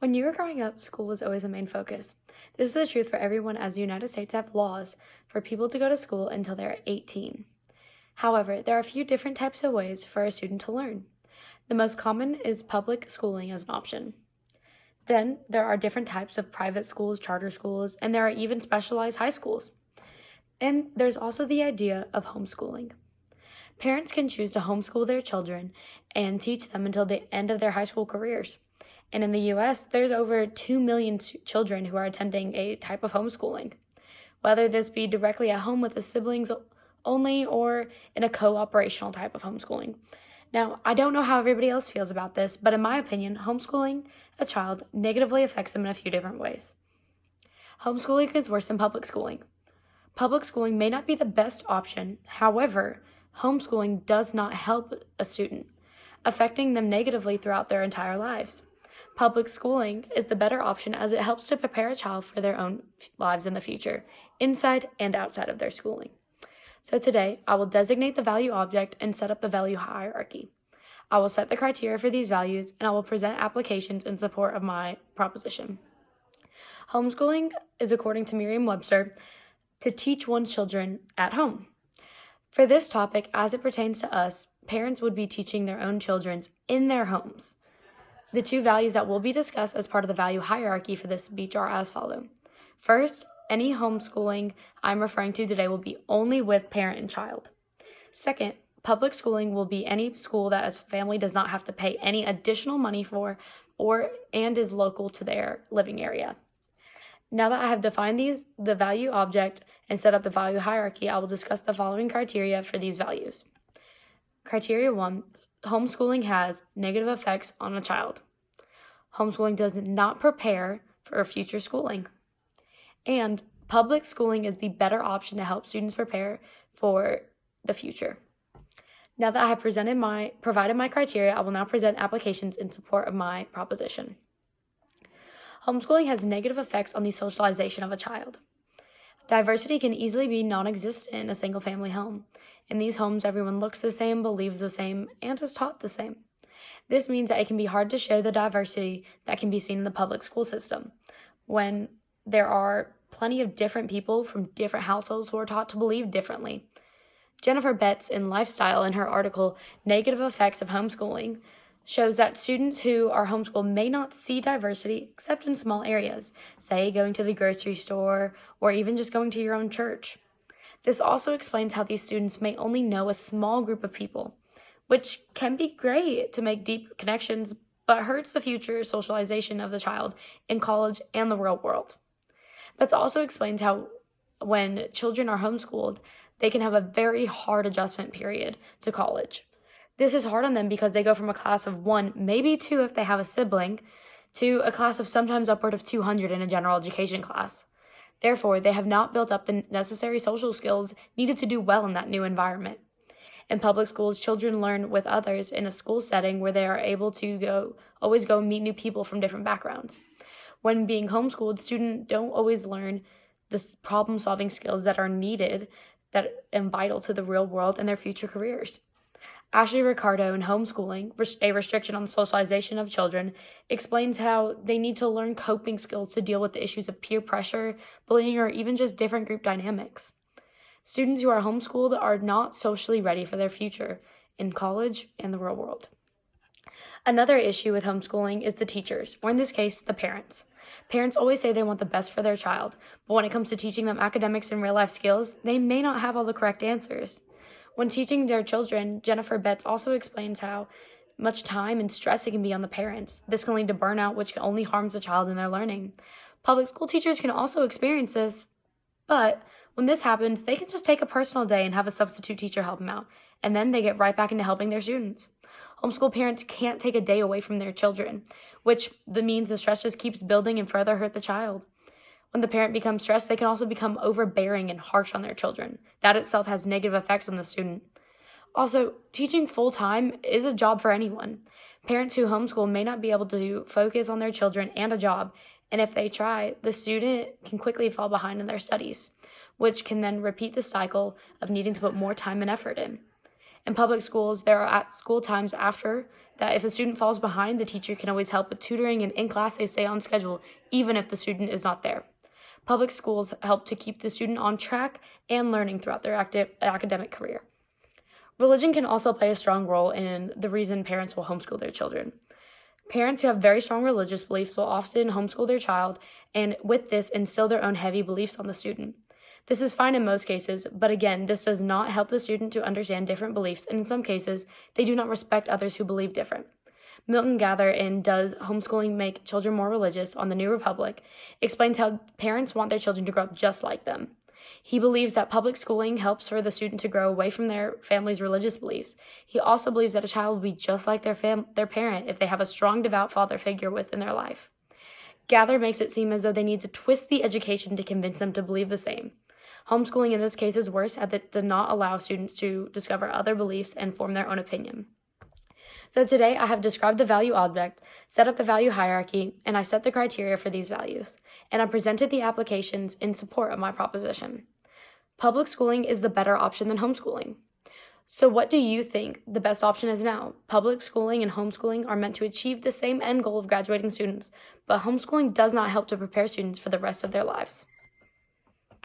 When you were growing up, school was always a main focus. This is the truth for everyone as the United States have laws for people to go to school until they're 18. However, there are a few different types of ways for a student to learn. The most common is public schooling as an option. Then there are different types of private schools, charter schools, and there are even specialized high schools. And there's also the idea of homeschooling. Parents can choose to homeschool their children and teach them until the end of their high school careers. And in the US, there's over 2 million children who are attempting a type of homeschooling, whether this be directly at home with the siblings only or in a co-operational type of homeschooling. Now, I don't know how everybody else feels about this, but in my opinion, homeschooling a child negatively affects them in a few different ways. Homeschooling is worse than public schooling. Public schooling may not be the best option. However, homeschooling does not help a student, affecting them negatively throughout their entire lives. Public schooling is the better option as it helps to prepare a child for their own lives in the future, inside and outside of their schooling. So today, I will designate the value object and set up the value hierarchy. I will set the criteria for these values, and I will present applications in support of my proposition. Homeschooling is, according to Merriam-Webster, to teach one's children at home. For this topic, as it pertains to us, parents would be teaching their own children in their homes. The two values that will be discussed as part of the value hierarchy for this speech are as follows. First, any homeschooling I'm referring to today will be only with parent and child. Second, public schooling will be any school that a family does not have to pay any additional money for and is local to their living area. Now that I have defined the value object, and set up the value hierarchy, I will discuss the following criteria for these values. Criteria 1. Homeschooling has negative effects on a child. Homeschooling does not prepare for future schooling. And public schooling is the better option to help students prepare for the future. Now that I have provided my criteria, I will now present applications in support of my proposition. Homeschooling has negative effects on the socialization of a child. Diversity can easily be non-existent in a single-family home. In these homes, everyone looks the same, believes the same, and is taught the same. This means that it can be hard to show the diversity that can be seen in the public school system, when there are plenty of different people from different households who are taught to believe differently. Jennifer Betts in Lifestyle, in her article, Negative Effects of Homeschooling, shows that students who are homeschooled may not see diversity except in small areas, say going to the grocery store or even just going to your own church. This also explains how these students may only know a small group of people, which can be great to make deep connections, but hurts the future socialization of the child in college and the real world. This also explains how when children are homeschooled, they can have a very hard adjustment period to college. This is hard on them because they go from a class of 1, maybe 2 if they have a sibling, to a class of sometimes upward of 200 in a general education class. Therefore, they have not built up the necessary social skills needed to do well in that new environment. In public schools, children learn with others in a school setting where they are able to always go meet new people from different backgrounds. When being homeschooled, students don't always learn the problem-solving skills that are needed and vital to the real world and their future careers. Ashley Ricardo in Homeschooling, a Restriction on the Socialization of Children, explains how they need to learn coping skills to deal with the issues of peer pressure, bullying, or even just different group dynamics. Students who are homeschooled are not socially ready for their future in college and the real world. Another issue with homeschooling is the teachers, or in this case, the parents. Parents always say they want the best for their child, but when it comes to teaching them academics and real-life skills, they may not have all the correct answers. When teaching their children, Jennifer Betts also explains how much time and stress it can be on the parents. This can lead to burnout, which only harms the child in their learning. Public school teachers can also experience this, but when this happens, they can just take a personal day and have a substitute teacher help them out, and then they get right back into helping their students. Homeschool parents can't take a day away from their children, which means the stress just keeps building and further hurt the child. When the parent becomes stressed, they can also become overbearing and harsh on their children. That itself has negative effects on the student. Also, teaching full-time is a job for anyone. Parents who homeschool may not be able to focus on their children and a job, and if they try, the student can quickly fall behind in their studies, which can then repeat the cycle of needing to put more time and effort in. In public schools, there are at school times after that if a student falls behind, the teacher can always help with tutoring, and in class they stay on schedule even if the student is not there. Public schools help to keep the student on track and learning throughout their academic career. Religion can also play a strong role in the reason parents will homeschool their children. Parents who have very strong religious beliefs will often homeschool their child, and with this instill their own heavy beliefs on the student. This is fine in most cases, but again, this does not help the student to understand different beliefs, and in some cases, they do not respect others who believe different. Milton Gather in Does Homeschooling Make Children More Religious on the New Republic explains how parents want their children to grow up just like them. He believes that public schooling helps for the student to grow away from their family's religious beliefs. He also believes that a child will be just like their parent if they have a strong devout father figure within their life. Gather makes it seem as though they need to twist the education to convince them to believe the same. Homeschooling in this case is worse, as it does not allow students to discover other beliefs and form their own opinion. So today I have described the value object, set up the value hierarchy, and I set the criteria for these values, and I presented the applications in support of my proposition. Public schooling is the better option than homeschooling. So what do you think the best option is now? Public schooling and homeschooling are meant to achieve the same end goal of graduating students, but homeschooling does not help to prepare students for the rest of their lives.